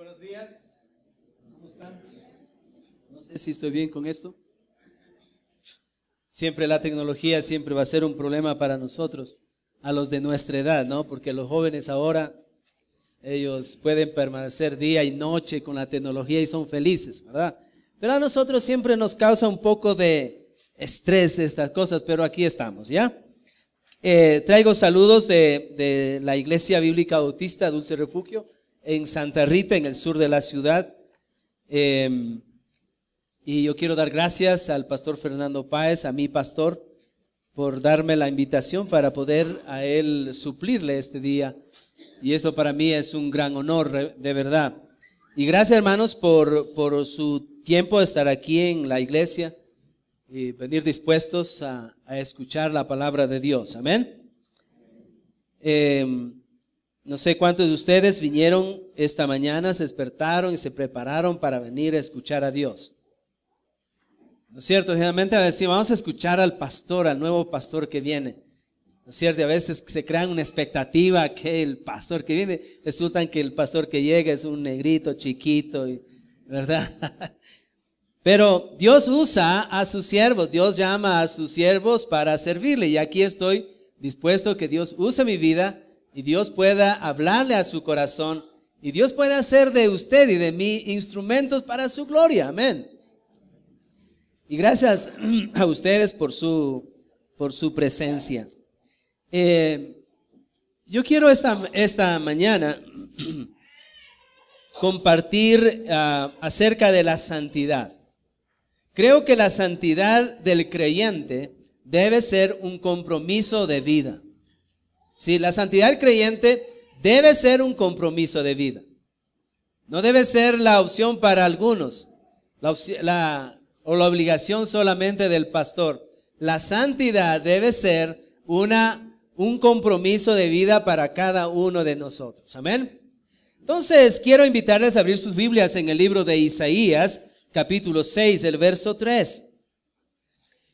buenos días. ¿Cómo están? No sé si estoy bien con esto. Siempre la tecnología siempre va a ser un problema para nosotros, a los de nuestra edad, ¿no? Porque los jóvenes ahora, ellos pueden permanecer día y noche con la tecnología y son felices, ¿verdad? Pero a nosotros siempre nos causa un poco de estrés estas cosas, pero aquí estamos, ¿ya? Traigo saludos de la Iglesia Bíblica Bautista Dulce Refugio en Santa Rita, en el sur de la ciudad. Y yo quiero dar gracias al pastor Fernando Páez, a mi pastor, por darme la invitación para poder a él suplirle este día. Y esto para mí es un gran honor, de verdad. Y gracias, hermanos, por su tiempo de estar aquí en la iglesia y venir dispuestos a escuchar la palabra de Dios. Amén. No sé cuántos de ustedes vinieron esta mañana, se despertaron y se prepararon para venir a escuchar a Dios. ¿No es cierto? Generalmente decimos, vamos a escuchar al pastor, al nuevo pastor que viene. ¿No es cierto? Y a veces se crean una expectativa que el pastor que viene, resulta que el pastor que llega es un negrito chiquito, ¿verdad? Pero Dios usa a sus siervos, Dios llama a sus siervos para servirle. Y aquí estoy dispuesto que Dios use mi vida y Dios pueda hablarle a su corazón y Dios pueda hacer de usted y de mí instrumentos para su gloria. Amén. Y gracias a ustedes por su presencia. Yo quiero esta mañana compartir acerca de la santidad. Creo que la santidad del creyente debe ser un compromiso de vida. Sí, la santidad del creyente debe ser un compromiso de vida. No debe ser la opción para algunos, la obligación solamente del pastor. La santidad debe ser un compromiso de vida para cada uno de nosotros. Amén. Entonces, quiero invitarles a abrir sus Biblias en el libro de Isaías, capítulo 6, el verso 3.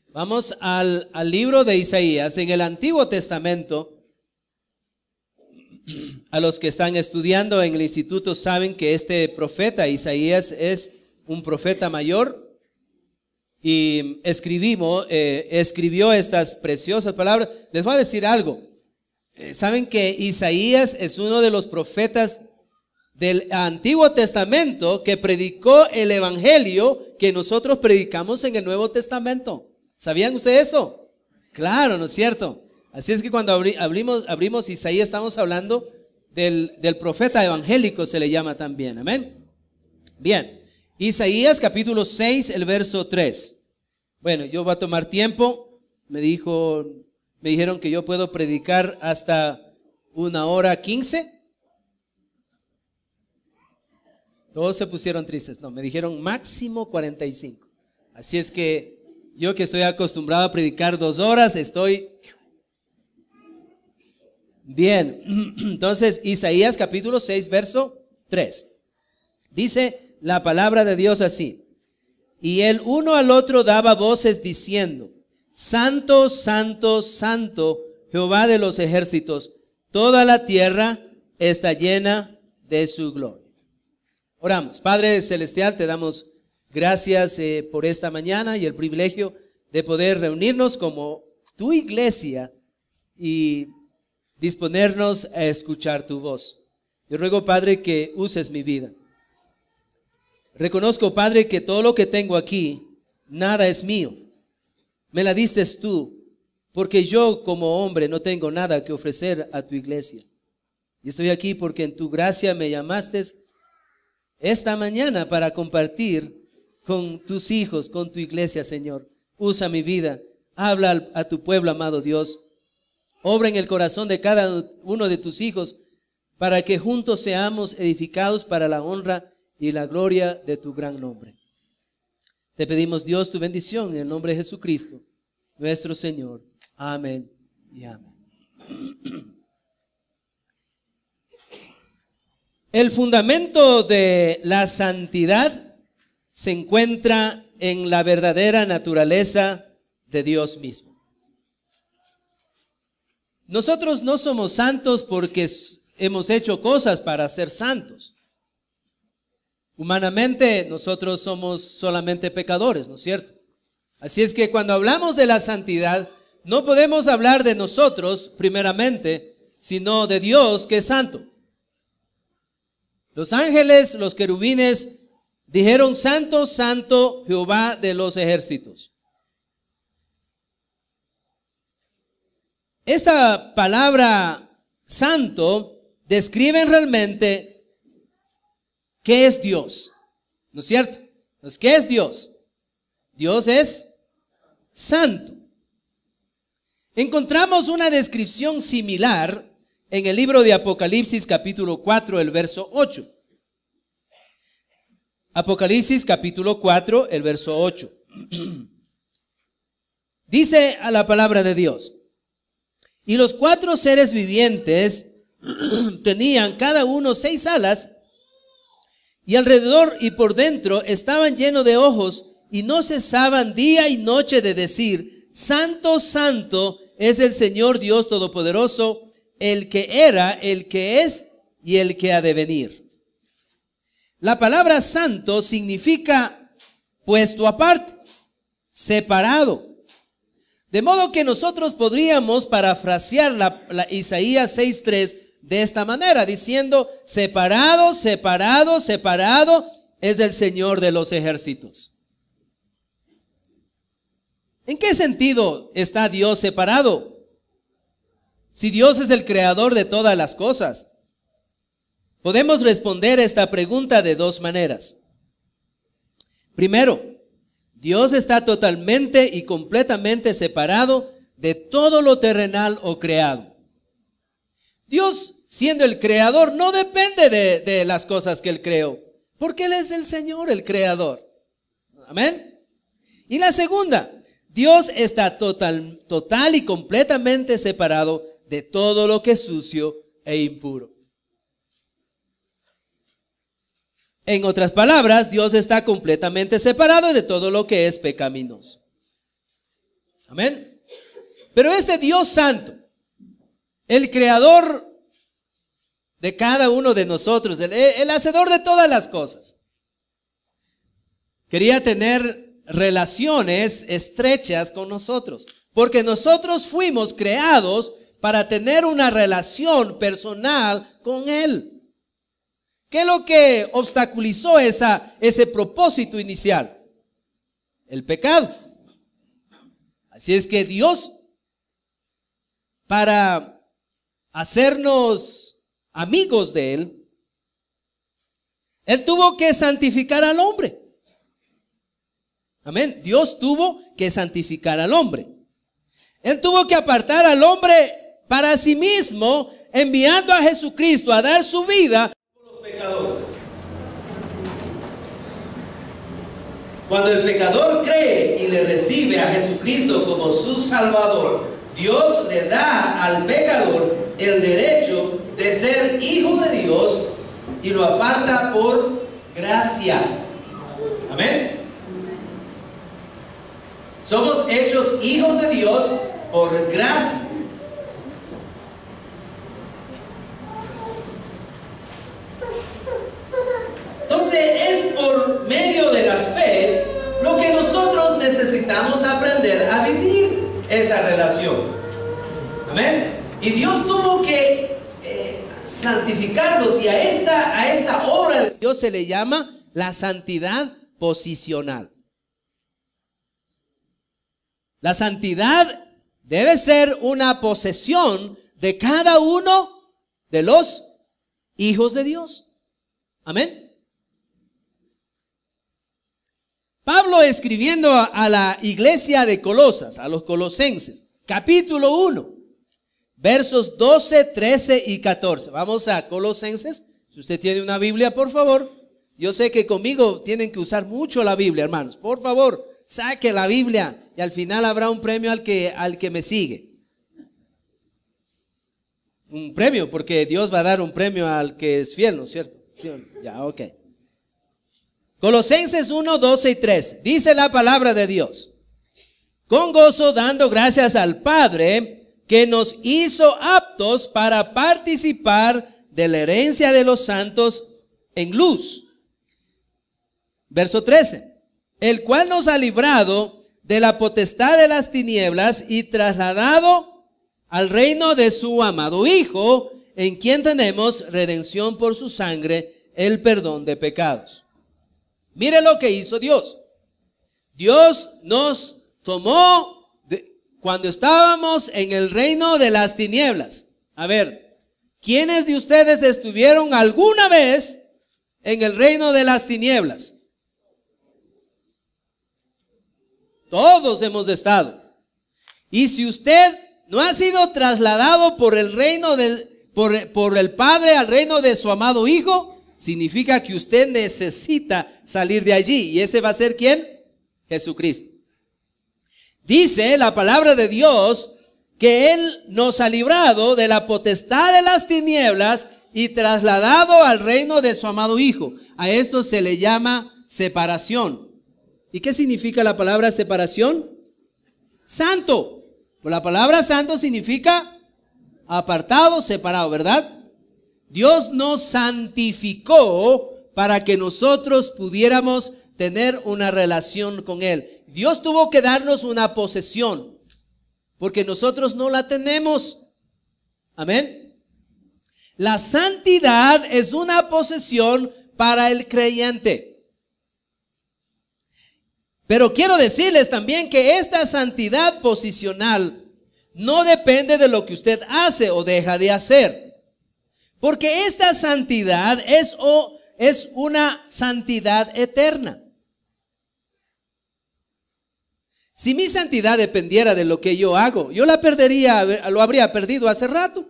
Vamos al libro de Isaías. En el Antiguo Testamento, a los que están estudiando en el instituto saben que este profeta Isaías es un profeta mayor y escribió estas preciosas palabras. Les voy a decir algo. Saben que Isaías es uno de los profetas del Antiguo Testamento que predicó el evangelio que nosotros predicamos en el Nuevo Testamento. ¿Sabían ustedes eso? Claro, ¿no es cierto? Así es que cuando abrimos Isaías estamos hablando del profeta evangélico, se le llama también. Amén. Bien, Isaías capítulo 6, el verso 3. Bueno, yo voy a tomar tiempo. Me dijeron que yo puedo predicar hasta 1:15. Todos se pusieron tristes. No, me dijeron máximo 45. Así es que yo, que estoy acostumbrado a predicar 2 horas, estoy bien. Entonces, Isaías capítulo 6, verso 3. Dice la palabra de Dios así: y el uno al otro daba voces diciendo: Santo, santo, santo, Jehová de los ejércitos, toda la tierra está llena de su gloria. Oramos. Padre celestial, te damos gracias por esta mañana y el privilegio de poder reunirnos como tu iglesia y disponernos a escuchar tu voz. Yo ruego, Padre, que uses mi vida. Reconozco, Padre, que todo lo que tengo aquí, nada es mío. Me la diste tú, porque yo como hombre no tengo nada que ofrecer a tu iglesia. Y estoy aquí porque en tu gracia me llamaste esta mañana para compartir con tus hijos, con tu iglesia, Señor. Usa mi vida, habla a tu pueblo, amado Dios. Obra en el corazón de cada uno de tus hijos para que juntos seamos edificados para la honra y la gloria de tu gran nombre. Te pedimos, Dios, tu bendición en el nombre de Jesucristo, nuestro Señor. Amén y amén. El fundamento de la santidad se encuentra en la verdadera naturaleza de Dios mismo. Nosotros no somos santos porque hemos hecho cosas para ser santos. Humanamente nosotros somos solamente pecadores, ¿no es cierto? Así es que cuando hablamos de la santidad, no podemos hablar de nosotros primeramente, sino de Dios que es santo. Los ángeles, los querubines, dijeron: Santo, santo, Jehová de los ejércitos. Esta palabra santo describe realmente qué es Dios, ¿no es cierto? Entonces, ¿qué es Dios? Dios es santo. Encontramos una descripción similar en el libro de Apocalipsis capítulo 4, el verso 8. Apocalipsis capítulo 4, el verso 8. Dice a la palabra de Dios: y los 4 seres vivientes tenían cada uno 6 alas, y alrededor y por dentro estaban llenos de ojos, y no cesaban día y noche de decir: Santo, santo es el Señor Dios Todopoderoso, el que era, el que es y el que ha de venir. La palabra santo significa puesto aparte, separado. De modo que nosotros podríamos parafrasear la Isaías 6:3 de esta manera, diciendo: separado, separado, separado es el Señor de los ejércitos. ¿En qué sentido está Dios separado? Si Dios es el creador de todas las cosas. Podemos responder esta pregunta de 2 maneras. Primero, Dios está totalmente y completamente separado de todo lo terrenal o creado. Dios, siendo el creador, no depende de las cosas que Él creó, porque Él es el Señor, el creador. Amén. Y la segunda, Dios está total y completamente separado de todo lo que es sucio e impuro. En otras palabras, Dios está completamente separado de todo lo que es pecaminoso. Amén. Pero este Dios santo, el creador de cada uno de nosotros, el hacedor de todas las cosas, quería tener relaciones estrechas con nosotros, porque nosotros fuimos creados para tener una relación personal con Él. ¿Qué es lo que obstaculizó ese propósito inicial? El pecado. Así es que Dios, para hacernos amigos de Él tuvo que santificar al hombre. Amén. Dios tuvo que santificar al hombre. Él tuvo que apartar al hombre para sí mismo, enviando a Jesucristo a dar su vida por los pecadores. Cuando el pecador cree y le recibe a Jesucristo como su Salvador, Dios le da al pecador el derecho de ser hijo de Dios y lo aparta por gracia. Amén. Somos hechos hijos de Dios por gracia. Entonces es por medio de la fe lo que nosotros necesitamos aprender a vivir esa relación. Amén. Y Dios tuvo que santificarnos, y a esta obra de Dios se le llama la santidad posicional. La santidad debe ser una posesión de cada uno de los hijos de Dios. Amén. Pablo, escribiendo a la iglesia de Colosas, a los colosenses, capítulo 1, versos 12, 13 y 14. Vamos a Colosenses. Si usted tiene una Biblia, por favor. Yo sé que conmigo tienen que usar mucho la Biblia, hermanos. Por favor, saque la Biblia y al final habrá un premio al que me sigue. Un premio, porque Dios va a dar un premio al que es fiel, ¿no es cierto? ¿Sí? Ya, ok. Colosenses 1, 12 y 13. Dice la palabra de Dios: con gozo dando gracias al Padre, que nos hizo aptos para participar de la herencia de los santos en luz, Verso 13. El cual nos ha librado de la potestad de las tinieblas y trasladado al reino de su amado Hijo, en quien tenemos redención por su sangre, el perdón de pecados. Mire lo que hizo Dios. Dios nos tomó cuando estábamos en el reino de las tinieblas. A ver, ¿quiénes de ustedes estuvieron alguna vez en el reino de las tinieblas? Todos hemos estado. Y si usted no ha sido trasladado por el reino por el Padre al reino de su amado Hijo, significa que usted necesita salir de allí. ¿Y ese va a ser quién? Jesucristo. Dice la palabra de Dios que Él nos ha librado de la potestad de las tinieblas y trasladado al reino de su amado Hijo. A esto se le llama separación. ¿Y qué significa la palabra separación? Santo. Pues la palabra santo significa apartado, separado, ¿verdad? Dios nos santificó para que nosotros pudiéramos tener una relación con Él. Dios tuvo que darnos una posesión, porque nosotros no la tenemos. Amén. La santidad es una posesión para el creyente. Pero quiero decirles también que esta santidad posicional no depende de lo que usted hace o deja de hacer. Porque esta santidad es una santidad eterna. Si mi santidad dependiera de lo que yo hago, yo la perdería, lo habría perdido hace rato.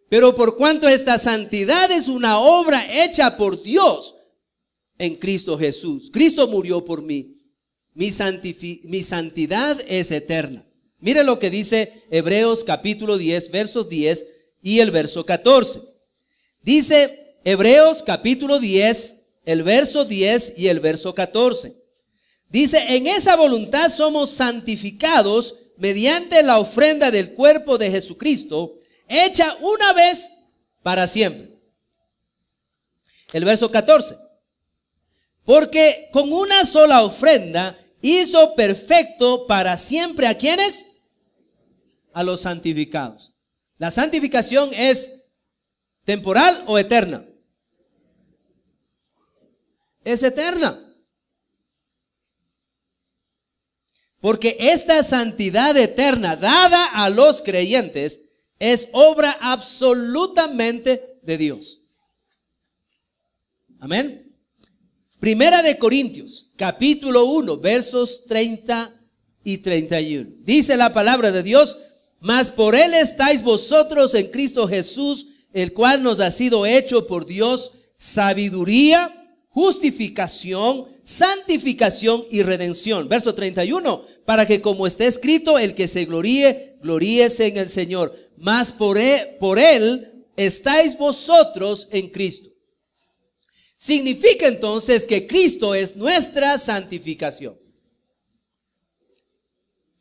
Pero por cuanto esta santidad es una obra hecha por Dios en Cristo Jesús, Cristo murió por mí, mi santidad es eterna. Mire lo que dice Hebreos capítulo 10, versos 10 y el verso 14. Dice Hebreos capítulo 10, el verso 10 y el verso 14. Dice, en esa voluntad somos santificados mediante la ofrenda del cuerpo de Jesucristo, hecha una vez para siempre. El verso 14. Porque con una sola ofrenda hizo perfecto para siempre ¿a quiénes? A los santificados. ¿La santificación es temporal o eterna? Es eterna. Porque esta santidad eterna dada a los creyentes es obra absolutamente de Dios. Amén. Primera de Corintios, capítulo 1, versos 30 y 31. Dice la palabra de Dios, mas por Él estáis vosotros en Cristo Jesús, el cual nos ha sido hecho por Dios sabiduría, justificación, santificación y redención. Verso 31, para que como está escrito, el que se gloríe, gloríese en el Señor. Mas por él estáis vosotros en Cristo. Significa entonces que Cristo es nuestra santificación.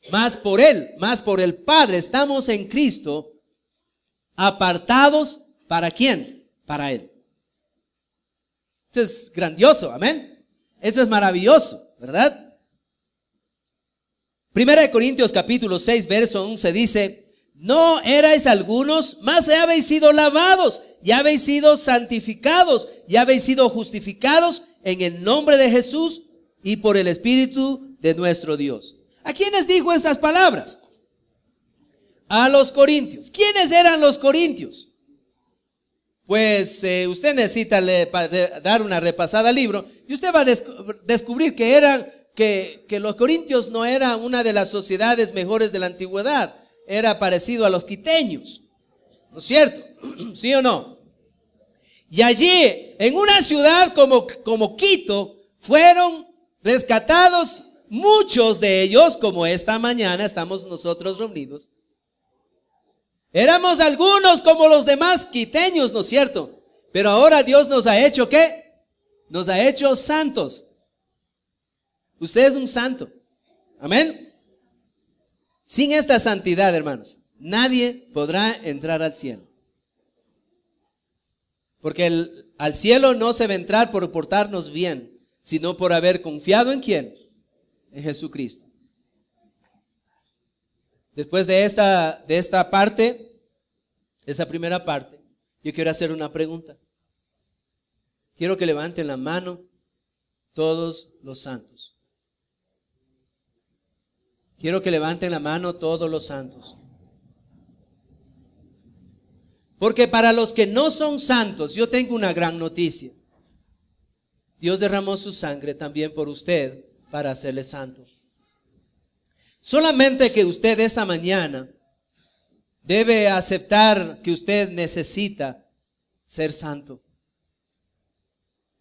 Más por Él, más por el Padre, estamos en Cristo, apartados, ¿para quién? Para Él. Esto es grandioso, amén. Eso es maravilloso, ¿verdad? Primera de Corintios capítulo 6, verso 11 dice, no erais algunos, mas habéis sido lavados, ya habéis sido santificados, ya habéis sido justificados en el nombre de Jesús y por el Espíritu de nuestro Dios. ¿A quiénes dijo estas palabras? A los corintios. ¿Quiénes eran los corintios? Pues usted necesita dar una repasada al libro y usted va a descubrir que los corintios no eran una de las sociedades mejores de la antigüedad. Era parecido a los quiteños, ¿no es cierto? ¿Sí o no? Y allí, en una ciudad como Quito, fueron rescatados muchos de ellos, como esta mañana estamos nosotros reunidos. Éramos algunos como los demás quiteños, ¿no es cierto? Pero ahora Dios nos ha hecho ¿qué? Nos ha hecho santos. Usted es un santo. Amén. Sin esta santidad, hermanos, nadie podrá entrar al cielo. Porque al cielo no se va a entrar por portarnos bien, sino por haber confiado ¿en quién? En Jesucristo. Después de esta parte, esa primera parte, yo quiero hacer una pregunta. Quiero que levanten la mano todos los santos. Quiero que levanten la mano todos los santos. Porque para los que no son santos, yo tengo una gran noticia. Dios derramó su sangre también por usted para hacerle santo. Solamente que usted esta mañana debe aceptar que usted necesita ser santo.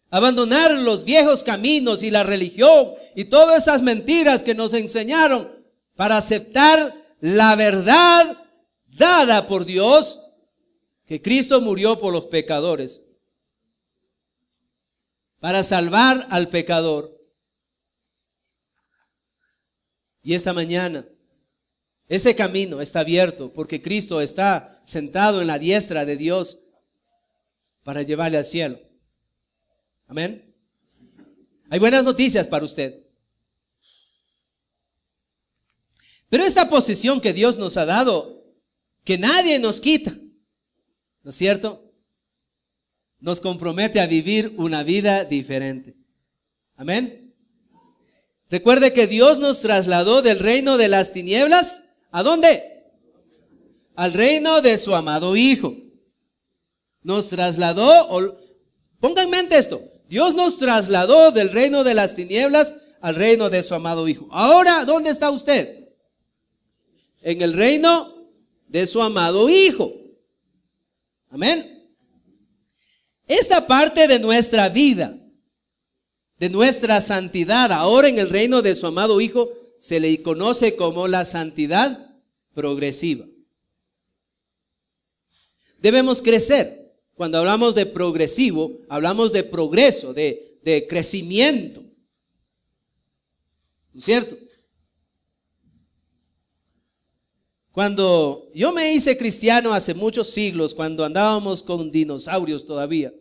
Abandonar los viejos caminos y la religión y todas esas mentiras que nos enseñaron para aceptar la verdad dada por Dios, que Cristo murió por los pecadores, para salvar al pecador. Y esta mañana, ese camino está abierto porque Cristo está sentado en la diestra de Dios para llevarle al cielo. Amén. Hay buenas noticias para usted. Pero esta posición que Dios nos ha dado, que nadie nos quita, ¿no es cierto? Nos compromete a vivir una vida diferente. Amén. Recuerde que Dios nos trasladó del reino de las tinieblas, ¿a dónde? Al reino de su amado Hijo. Nos trasladó, ponga en mente esto, Dios nos trasladó del reino de las tinieblas al reino de su amado Hijo. Ahora, ¿dónde está usted? En el reino de su amado Hijo. Amén. Esta parte de nuestra vida, de nuestra santidad, ahora en el reino de su amado Hijo, se le conoce como la santidad progresiva. Debemos crecer. Cuando hablamos de progresivo, hablamos de progreso, de crecimiento. ¿No es cierto? Cuando yo me hice cristiano hace muchos siglos, cuando andábamos con dinosaurios todavía,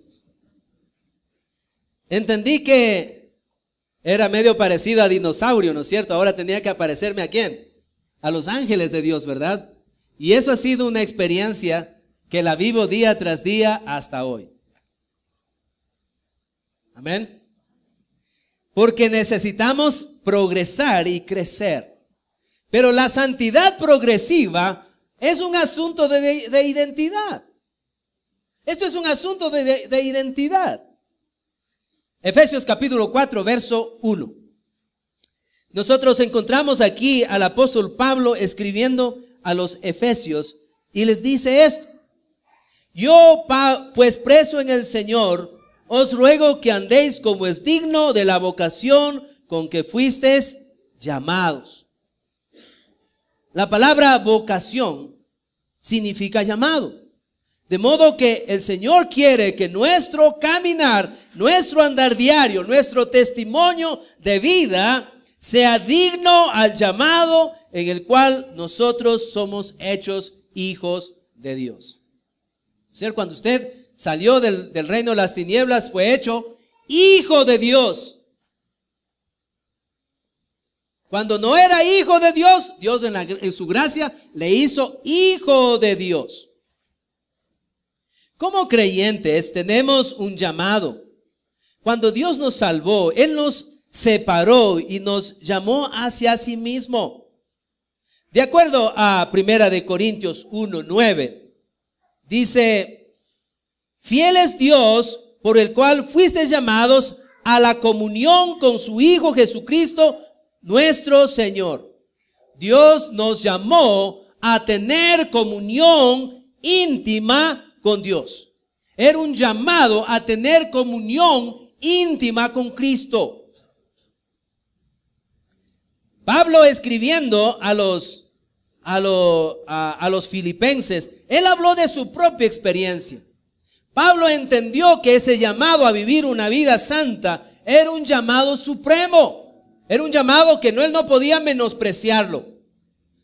entendí que era medio parecido a dinosaurio, ¿no es cierto? Ahora tenía que aparecerme ¿a quién? A los ángeles de Dios, ¿verdad? Y eso ha sido una experiencia que la vivo día tras día hasta hoy. Amén. Porque necesitamos progresar y crecer. Pero la santidad progresiva es un asunto de identidad. Esto es un asunto de identidad. Efesios capítulo 4, verso 1. Nosotros encontramos aquí al apóstol Pablo escribiendo a los efesios y les dice esto. Yo, pues preso en el Señor, os ruego que andéis como es digno de la vocación con que fuisteis llamados. La palabra vocación significa llamado. De modo que el Señor quiere que nuestro caminar, nuestro andar diario, nuestro testimonio de vida sea digno al llamado en el cual nosotros somos hechos hijos de Dios. O sea, cuando usted salió del reino de las tinieblas, fue hecho hijo de Dios. Cuando no era hijo de Dios, Dios en su gracia le hizo hijo de Dios. Como creyentes tenemos un llamado. Cuando Dios nos salvó, Él nos separó y nos llamó hacia sí mismo. De acuerdo a 1 Corintios 1:9, dice, fiel es Dios por el cual fuisteis llamados a la comunión con su Hijo Jesucristo, nuestro Señor. Dios nos llamó a tener comunión íntima con Dios. Era un llamado a tener comunión íntima con Cristo. Pablo escribiendo a los filipenses, él habló de su propia experiencia. Pablo entendió que ese llamado a vivir una vida santa era un llamado supremo. Era un llamado que él no podía menospreciarlo,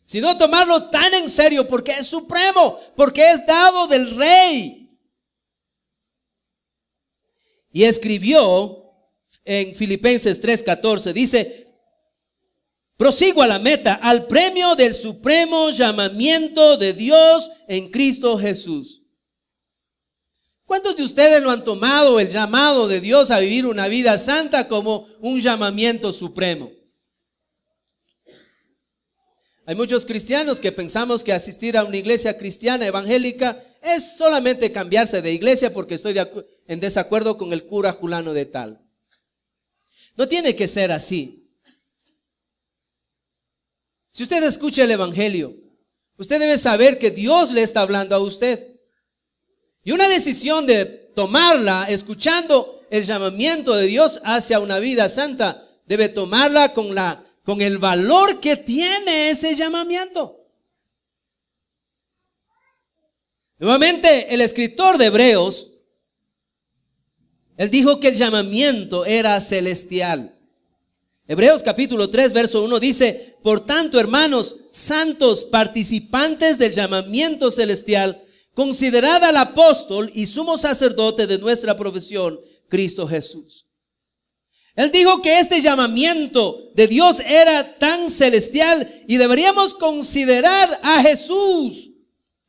sino tomarlo tan en serio porque es supremo, porque es dado del Rey. y escribió en Filipenses 3:14, dice: prosigo a la meta, al premio del supremo llamamiento de Dios en Cristo Jesús. ¿Cuántos de ustedes lo han tomado, el llamado de Dios a vivir una vida santa, como un llamamiento supremo? Hay muchos cristianos que pensamos que asistir a una iglesia cristiana evangélica es solamente cambiarse de iglesia porque estoy en desacuerdo con el cura fulano de tal. No tiene que ser así. Si usted escucha el evangelio, usted debe saber que Dios le está hablando a usted. Y una decisión de tomarla escuchando el llamamiento de Dios hacia una vida santa, debe tomarla con el valor que tiene ese llamamiento. Nuevamente, el escritor de Hebreos, él dijo que el llamamiento era celestial. Hebreos capítulo 3 verso 1 dice: por tanto, hermanos santos, participantes del llamamiento celestial, considerad al apóstol y sumo sacerdote de nuestra profesión, Cristo Jesús. Él dijo que este llamamiento de Dios era tan celestial y deberíamos considerar a Jesús,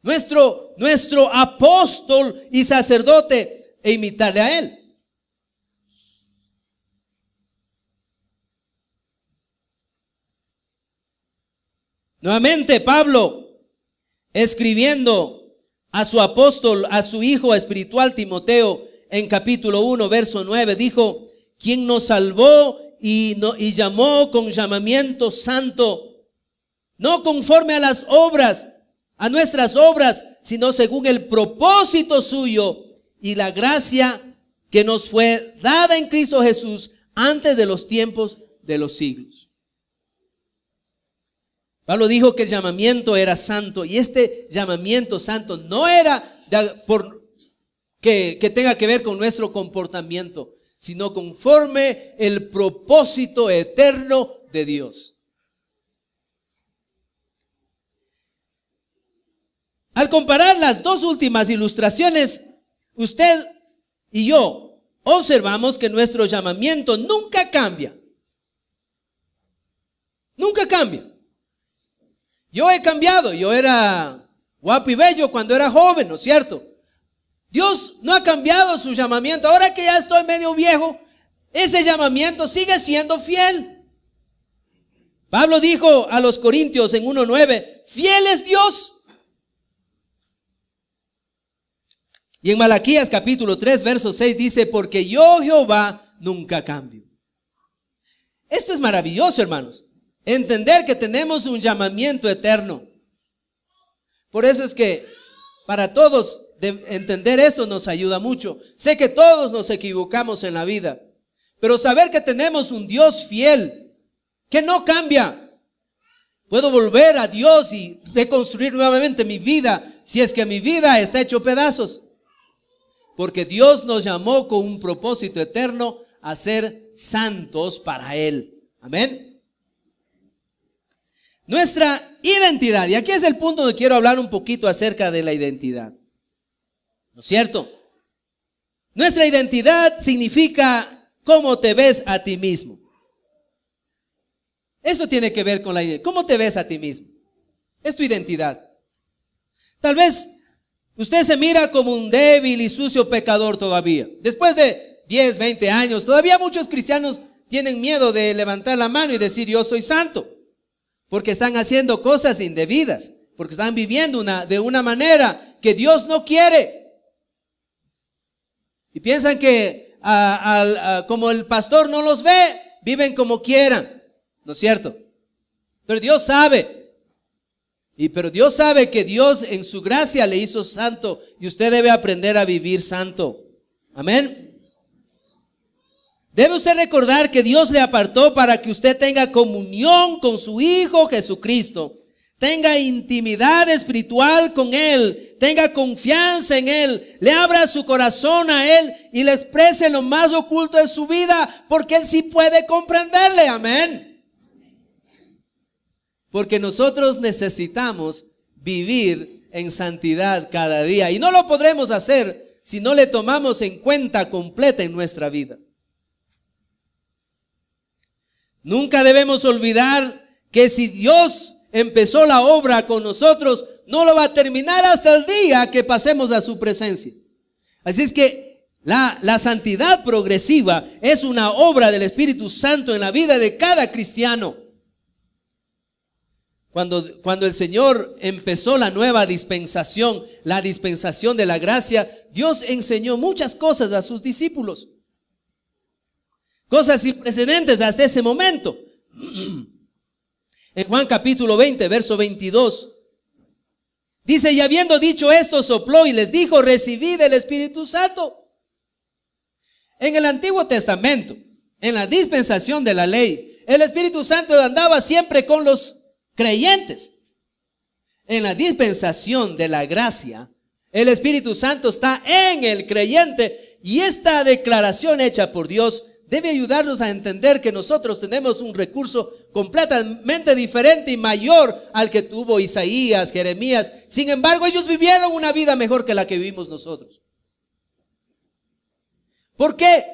nuestro apóstol y sacerdote, e imitarle a Él. Nuevamente Pablo, escribiendo a su apóstol, a su hijo espiritual Timoteo, en capítulo 1, verso 9, dijo: quien nos salvó y llamó con llamamiento santo, no conforme a las obras, a nuestras obras, sino según el propósito suyo y la gracia que nos fue dada en Cristo Jesús antes de los tiempos de los siglos. Pablo dijo que el llamamiento era santo, y este llamamiento santo no era que tenga que ver con nuestro comportamiento, sino conforme el propósito eterno de Dios. Al comparar las dos últimas ilustraciones, usted y yo observamos que nuestro llamamiento nunca cambia. Nunca cambia. Yo he cambiado, yo era guapo y bello cuando era joven, ¿no es cierto? Dios no ha cambiado su llamamiento. Ahora que ya estoy medio viejo, ese llamamiento sigue siendo fiel. Pablo dijo a los Corintios en 1:9, fiel es Dios. Y en Malaquías capítulo 3, verso 6 dice: porque yo, Jehová, nunca cambio. Esto es maravilloso, hermanos. Entender que tenemos un llamamiento eterno. Por eso es que para todos entender esto nos ayuda mucho. Sé que todos nos equivocamos en la vida, pero saber que tenemos un Dios fiel, que no cambia. Puedo volver a Dios y reconstruir nuevamente mi vida si es que mi vida está hecho pedazos. Porque Dios nos llamó con un propósito eterno a ser santos para Él. Amén. Nuestra identidad, y aquí es el punto donde quiero hablar un poquito acerca de la identidad, ¿no es cierto? Nuestra identidad significa cómo te ves a ti mismo. Eso tiene que ver con la identidad. ¿Cómo te ves a ti mismo? Es tu identidad. Tal vez usted se mira como un débil y sucio pecador todavía. Después de 10, 20 años, todavía muchos cristianos tienen miedo de levantar la mano y decir: yo soy santo. Porque están haciendo cosas indebidas, porque están viviendo de una manera que Dios no quiere. Y piensan que como el pastor no los ve, viven como quieran, ¿no es cierto? Pero Dios sabe. Pero Dios sabe que Dios en su gracia le hizo santo, y usted debe aprender a vivir santo. Amén. Debe usted recordar que Dios le apartó para que usted tenga comunión con su Hijo Jesucristo, tenga intimidad espiritual con Él, tenga confianza en Él, le abra su corazón a Él y le exprese lo más oculto de su vida, porque Él sí puede comprenderle. Amén. Porque nosotros necesitamos vivir en santidad cada día, y no lo podremos hacer si no le tomamos en cuenta completa en nuestra vida. Nunca debemos olvidar que si Dios empezó la obra con nosotros, no lo va a terminar hasta el día que pasemos a su presencia. Así es que la santidad progresiva es una obra del Espíritu Santo en la vida de cada cristiano. Cuando el Señor empezó la nueva dispensación, la dispensación de la gracia, Dios enseñó muchas cosas a sus discípulos. Cosas sin precedentes hasta ese momento. En Juan capítulo 20, verso 22, dice: y habiendo dicho esto, sopló y les dijo: recibid el Espíritu Santo. En el Antiguo Testamento, en la dispensación de la ley, el Espíritu Santo andaba siempre con los creyentes. En la dispensación de la gracia, el Espíritu Santo está en el creyente, y esta declaración hecha por Dios debe ayudarnos a entender que nosotros tenemos un recurso completamente diferente y mayor al que tuvo Isaías, Jeremías. Sin embargo, ellos vivieron una vida mejor que la que vivimos nosotros. ¿Por qué?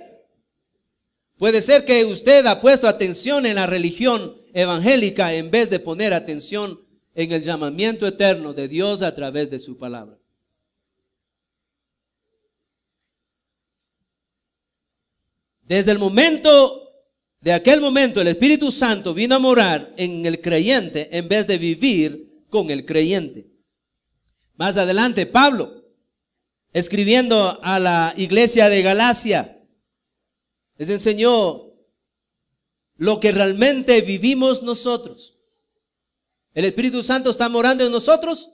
Puede ser que usted ha puesto atención en la religión evangélica en vez de poner atención en el llamamiento eterno de Dios a través de su palabra. Desde el momento, de aquel momento, el Espíritu Santo vino a morar en el creyente en vez de vivir con el creyente. Más adelante, Pablo, escribiendo a la iglesia de Galacia, les enseñó lo que realmente vivimos nosotros. ¿El Espíritu Santo está morando en nosotros?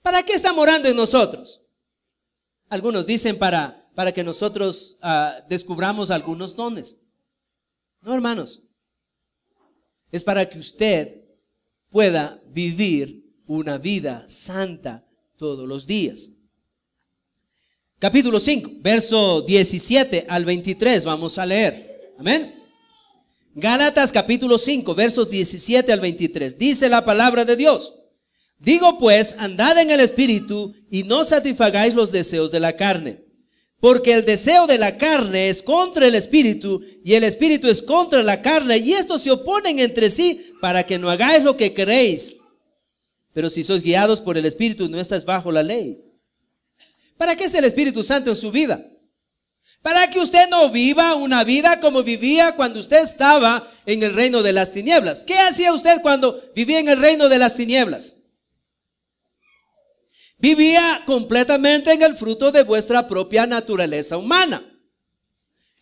¿Para qué está morando en nosotros? Algunos dicen para que nosotros descubramos algunos dones. No, hermanos. Es para que usted pueda vivir una vida santa todos los días. Capítulo 5, verso 17 al 23, vamos a leer. Amén. Gálatas capítulo 5, versos 17 al 23. Dice la palabra de Dios: digo pues, andad en el Espíritu y no satisfagáis los deseos de la carne. Porque el deseo de la carne es contra el Espíritu y el Espíritu es contra la carne, y estos se oponen entre sí para que no hagáis lo que queréis. Pero si sois guiados por el Espíritu, no estáis bajo la ley. ¿Para qué es el Espíritu Santo en su vida? Para que usted no viva una vida como vivía cuando usted estaba en el reino de las tinieblas. ¿Qué hacía usted cuando vivía en el reino de las tinieblas? Vivía completamente en el fruto de vuestra propia naturaleza humana.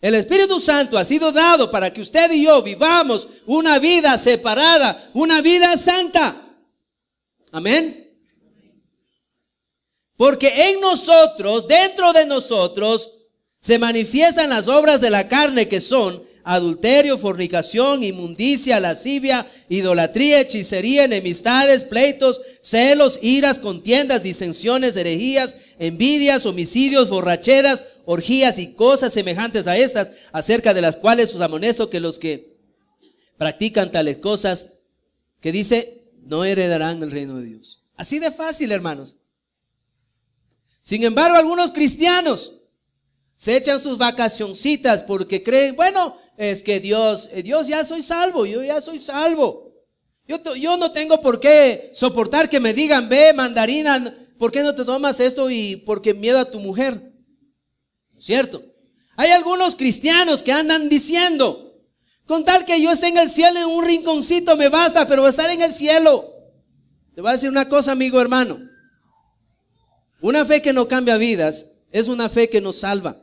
El Espíritu Santo ha sido dado para que usted y yo vivamos una vida separada, una vida santa. Amén. Porque en nosotros, dentro de nosotros, se manifiestan las obras de la carne, que son adulterio, fornicación, inmundicia, lascivia, idolatría, hechicería, enemistades, pleitos, celos, iras, contiendas, disensiones, herejías, envidias, homicidios, borracheras, orgías y cosas semejantes a estas, acerca de las cuales os amonesto que los que practican tales cosas, que dice, no heredarán el reino de Dios. Así de fácil, hermanos. Sin embargo, algunos cristianos se echan sus vacacioncitas porque creen, bueno, es que Dios ya soy salvo, yo ya soy salvo. Yo no tengo por qué soportar que me digan, ve, mandarina, ¿por qué no te tomas esto? Y porque miedo a tu mujer. ¿Cierto? Hay algunos cristianos que andan diciendo, con tal que yo esté en el cielo en un rinconcito me basta, pero estar en el cielo. Te voy a decir una cosa, amigo hermano. Una fe que no cambia vidas es una fe que nos salva.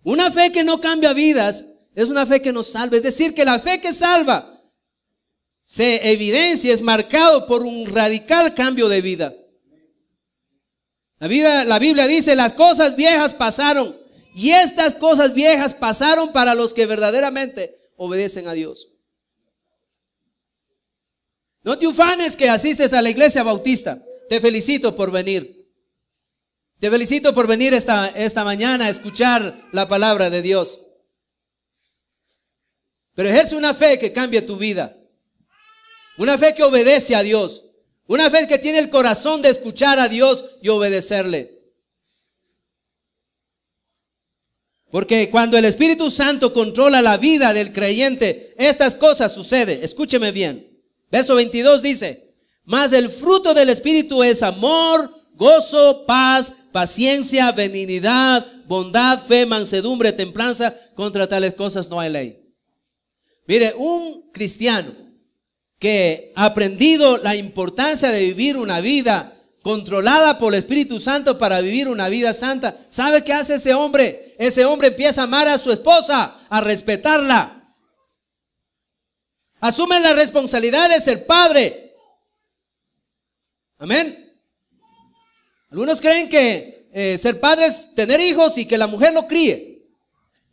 Una fe que no cambia vidas es una fe que nos salva. Es decir, que la fe que salva se evidencia, es marcado por un radical cambio de vida. La Biblia dice, las cosas viejas pasaron, y estas cosas viejas pasaron para los que verdaderamente obedecen a Dios. No te ufanes que asistes a la iglesia bautista. Te felicito por venir. Te felicito por venir esta mañana a escuchar la palabra de Dios. Pero ejerce una fe que cambie tu vida. Una fe que obedece a Dios. Una fe que tiene el corazón de escuchar a Dios y obedecerle. Porque cuando el Espíritu Santo controla la vida del creyente, estas cosas suceden. Escúcheme bien. Verso 22 dice: mas el fruto del Espíritu es amor, gozo, paz, paciencia, benignidad, bondad, fe, mansedumbre, templanza. Contra tales cosas no hay ley. Mire, un cristiano que ha aprendido la importancia de vivir una vida controlada por el Espíritu Santo para vivir una vida santa, ¿sabe qué hace ese hombre? Ese hombre empieza a amar a su esposa, a respetarla. Asume la responsabilidad de ser padre. Amén. Algunos creen que ser padre es tener hijos y que la mujer lo críe.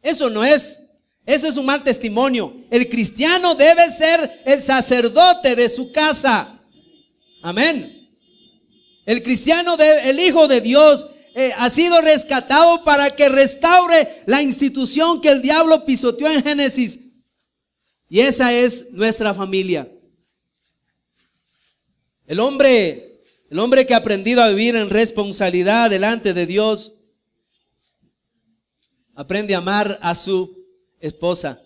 Eso no es. Eso es un mal testimonio. El cristiano debe ser el sacerdote de su casa. Amén. El cristiano, el Hijo de Dios, ha sido rescatado para que restaure la institución que el diablo pisoteó en Génesis. Y esa es nuestra familia. El hombre que ha aprendido a vivir en responsabilidad delante de Dios, aprende a amar a su esposa.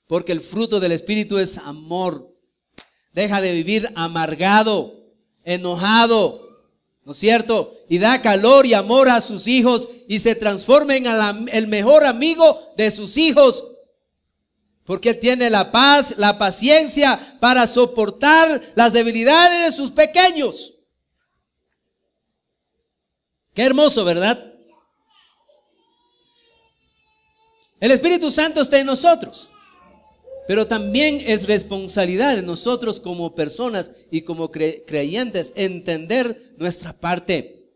Porque el fruto del Espíritu es amor. Deja de vivir amargado, enojado, ¿no es cierto? Y da calor y amor a sus hijos y se transforma en el mejor amigo de sus hijos. Porque tiene la paz, la paciencia para soportar las debilidades de sus pequeños. Qué hermoso, ¿verdad? El Espíritu Santo está en nosotros. Pero también es responsabilidad de nosotros como personas y como creyentes entender nuestra parte.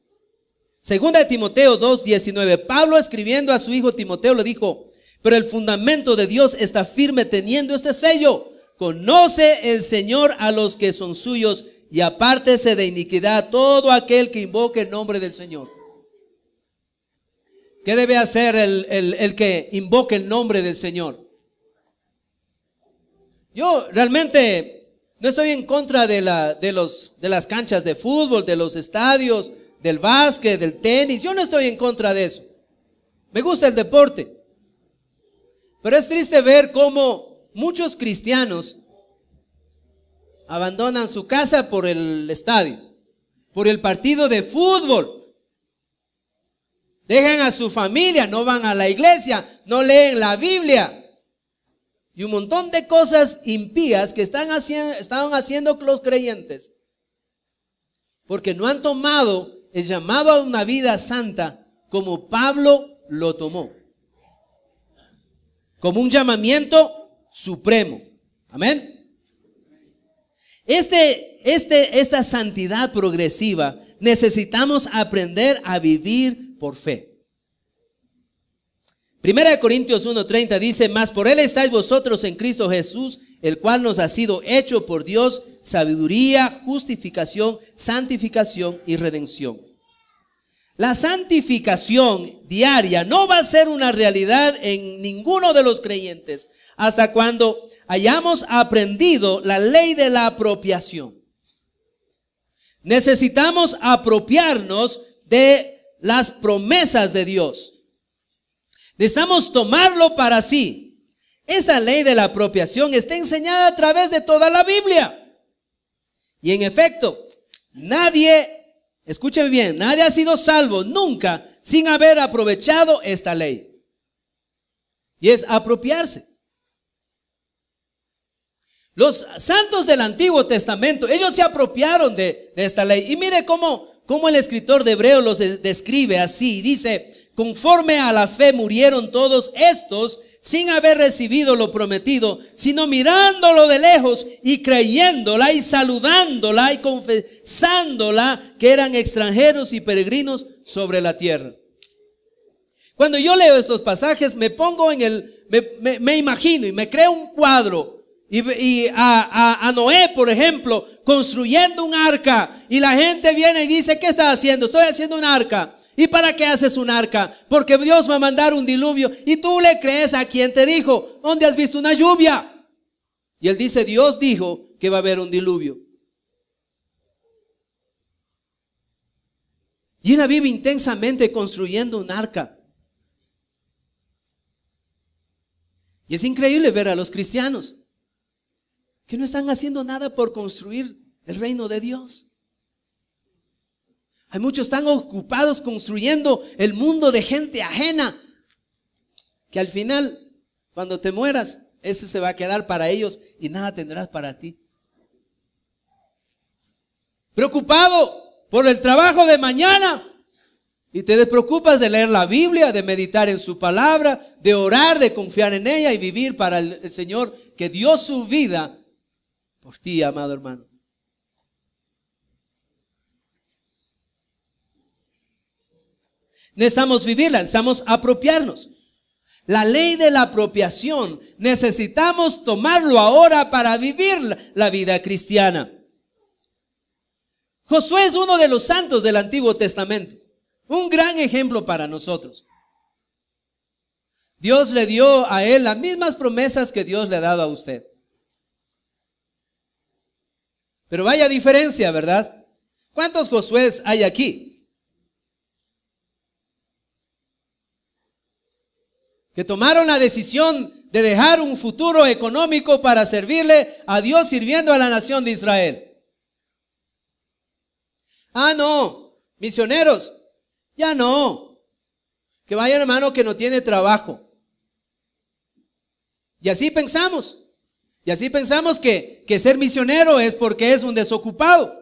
Segunda de Timoteo 2:19. Pablo, escribiendo a su hijo Timoteo, le dijo: pero el fundamento de Dios está firme teniendo este sello: conoce el Señor a los que son suyos, y apártese de iniquidad todo aquel que invoque el nombre del Señor. ¿Qué debe hacer el que invoque el nombre del Señor? Yo realmente no estoy en contra de las canchas de fútbol, de los estadios, del básquet, del tenis. Yo no estoy en contra de eso. Me gusta el deporte. Pero es triste ver cómo muchos cristianos abandonan su casa por el estadio, por el partido de fútbol. Dejan a su familia, no van a la iglesia, no leen la Biblia. Y un montón de cosas impías que estaban haciendo los creyentes. Porque no han tomado el llamado a una vida santa como Pablo lo tomó. Como un llamamiento supremo. Amén. Esta santidad progresiva necesitamos aprender a vivir por fe. Primera de Corintios 1:30 dice: mas por él estáis vosotros en Cristo Jesús, el cual nos ha sido hecho por Dios sabiduría, justificación, santificación y redención. La santificación diaria no va a ser una realidad en ninguno de los creyentes hasta cuando hayamos aprendido la ley de la apropiación. Necesitamos apropiarnos de las promesas de Dios. Necesitamos tomarlo para sí. Esa ley de la apropiación está enseñada a través de toda la Biblia. Y en efecto, escúcheme bien, nadie ha sido salvo nunca sin haber aprovechado esta ley. Y es apropiarse. Los santos del Antiguo Testamento, ellos se apropiaron de esta ley. Y mire cómo el escritor de Hebreos los describe así. Dice: conforme a la fe murieron todos estos sin haber recibido lo prometido, sino mirándolo de lejos y creyéndola y saludándola y confesándola que eran extranjeros y peregrinos sobre la tierra. Cuando yo leo estos pasajes me pongo me imagino y me creo un cuadro. Y a Noé, por ejemplo, construyendo un arca, y la gente viene y dice: ¿qué estás haciendo? Estoy haciendo un arca. ¿Y para qué haces un arca? Porque Dios va a mandar un diluvio. Y tú le crees a quien te dijo: ¿dónde has visto una lluvia? Y él dice: Dios dijo que va a haber un diluvio. Y él la vive intensamente construyendo un arca. Y es increíble ver a los cristianos que no están haciendo nada por construir el reino de Dios. Hay muchos tan ocupados construyendo el mundo de gente ajena, que al final, cuando te mueras, ese se va a quedar para ellos y nada tendrás para ti. Preocupado por el trabajo de mañana y te despreocupas de leer la Biblia, de meditar en su palabra, de orar, de confiar en ella y vivir para el Señor que dio su vida por ti, amado hermano. Necesitamos vivirla, necesitamos apropiarnos. La ley de la apropiación, necesitamos tomarlo ahora para vivir la vida cristiana. Josué es uno de los santos del Antiguo Testamento, un gran ejemplo para nosotros. Dios le dio a él las mismas promesas que Dios le ha dado a usted. Pero vaya diferencia, ¿verdad? ¿Cuántos Josués hay aquí? Que tomaron la decisión de dejar un futuro económico para servirle a Dios sirviendo a la nación de Israel. Ah, no, misioneros, ya no. Que vaya hermano que no tiene trabajo. Y así pensamos. Y así pensamos que ser misionero es porque es un desocupado.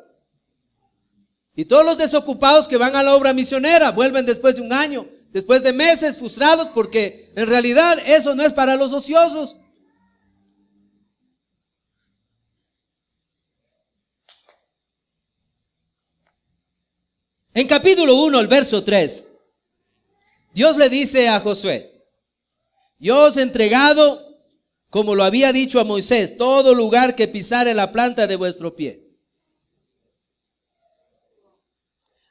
Y todos los desocupados que van a la obra misionera vuelven después de un año, después de meses frustrados, porque en realidad eso no es para los ociosos. En capítulo 1, el verso 3, Dios le dice a Josué: yo os he entregado, como lo había dicho a Moisés, todo lugar que pisare la planta de vuestro pie.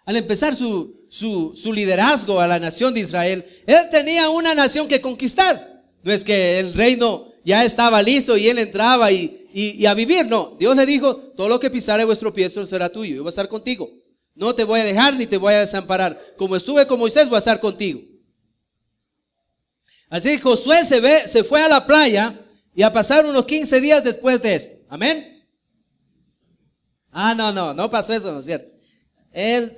Al empezar su liderazgo a la nación de Israel, él tenía una nación que conquistar. No es que el reino ya estaba listo y él entraba y a vivir. No, Dios le dijo: todo lo que pisare vuestro pie, eso será tuyo. Yo voy a estar contigo. No te voy a dejar ni te voy a desamparar. Como estuve con Moisés, voy a estar contigo. Así que Josué se fue a la playa y a pasar unos 15 días después de esto. Amén. Ah, no pasó eso, ¿no es cierto? Él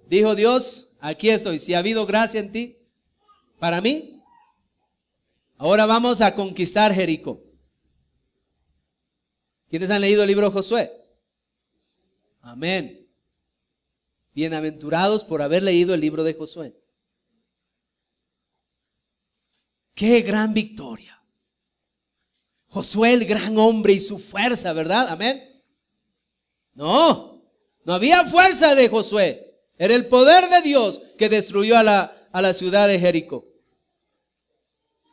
dijo: Dios, aquí estoy. Si ha habido gracia en ti, para mí, ahora vamos a conquistar Jericó. ¿Quiénes han leído el libro de Josué? Amén. Bienaventurados por haber leído el libro de Josué. ¡Qué gran victoria! Josué, el gran hombre y su fuerza, ¿verdad? Amén. No había fuerza de Josué. Era el poder de Dios que destruyó a la ciudad de Jericó.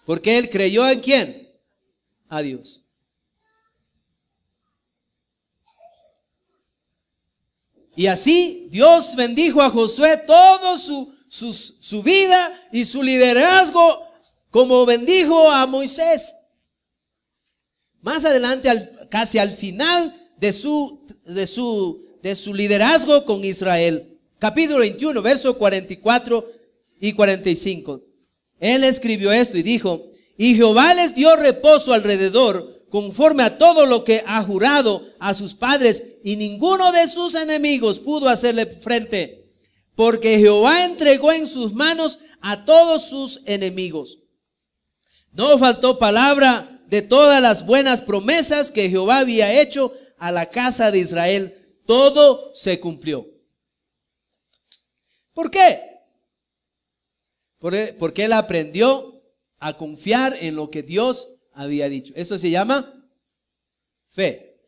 Porque él creyó ¿en quién? A Dios. Y así Dios bendijo a Josué todo su vida y su liderazgo, como bendijo a Moisés. Más adelante, casi al final de su liderazgo con Israel, capítulo 21, versos 44 y 45. Él escribió esto y dijo: y Jehová les dio reposo alrededor, conforme a todo lo que ha jurado a sus padres, y ninguno de sus enemigos pudo hacerle frente, porque Jehová entregó en sus manos a todos sus enemigos. No faltó palabra de todas las buenas promesas que Jehová había hecho a la casa de Israel. Todo se cumplió. ¿Por qué? Porque él aprendió a confiar en lo que Dios había dicho. Eso se llama fe.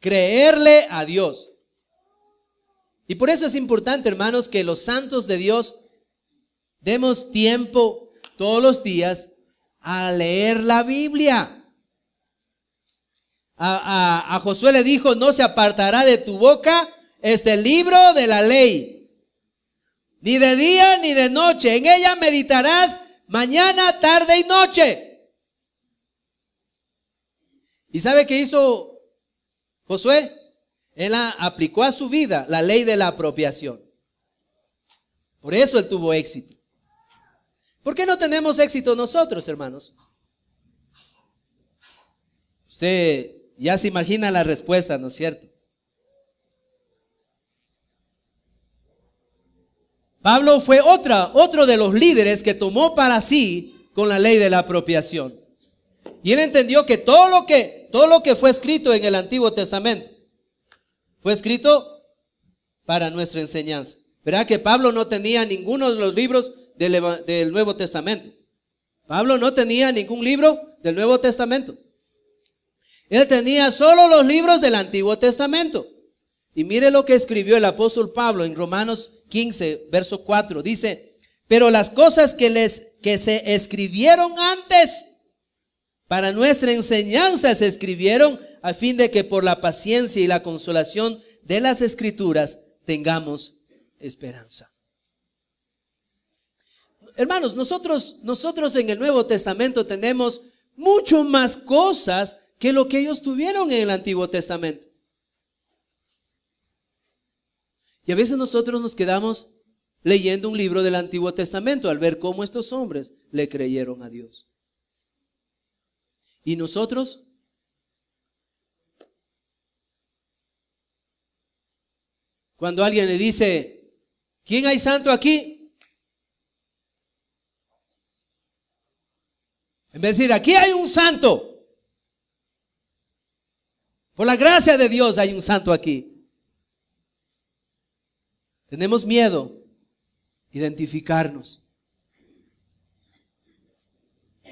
Creerle a Dios. Y por eso es importante, hermanos, que los santos de Dios demos tiempo todos los días a leer la Biblia. A Josué le dijo: no se apartará de tu boca este libro de la ley, ni de día ni de noche. En ella meditarás mañana, tarde y noche. ¿Y sabe qué hizo Josué? Él aplicó a su vida la ley de la apropiación. Por eso él tuvo éxito. ¿Por qué no tenemos éxito nosotros, hermanos? Usted ya se imagina la respuesta, ¿no es cierto? Pablo fue otro de los líderes que tomó para sí con la ley de la apropiación. Y él entendió que todo lo que fue escrito en el Antiguo Testamento fue escrito para nuestra enseñanza. ¿Verdad que Pablo no tenía ninguno de los libros del Nuevo Testamento? Pablo no tenía ningún libro del Nuevo Testamento. Él tenía solo los libros del Antiguo Testamento. Y mire lo que escribió el apóstol Pablo en Romanos 15, verso 4. Dice: pero las cosas que se escribieron antes para nuestra enseñanza se escribieron a fin de que por la paciencia y la consolación de las Escrituras tengamos esperanza. Hermanos, nosotros en el Nuevo Testamento tenemos mucho más cosas que lo que ellos tuvieron en el Antiguo Testamento. Y a veces nosotros nos quedamos leyendo un libro del Antiguo Testamento al ver cómo estos hombres le creyeron a Dios. Y nosotros, cuando alguien le dice: ¿quién hay santo aquí? En vez de decir: aquí hay un santo, por la gracia de Dios hay un santo aquí. Tenemos miedo de identificarnos.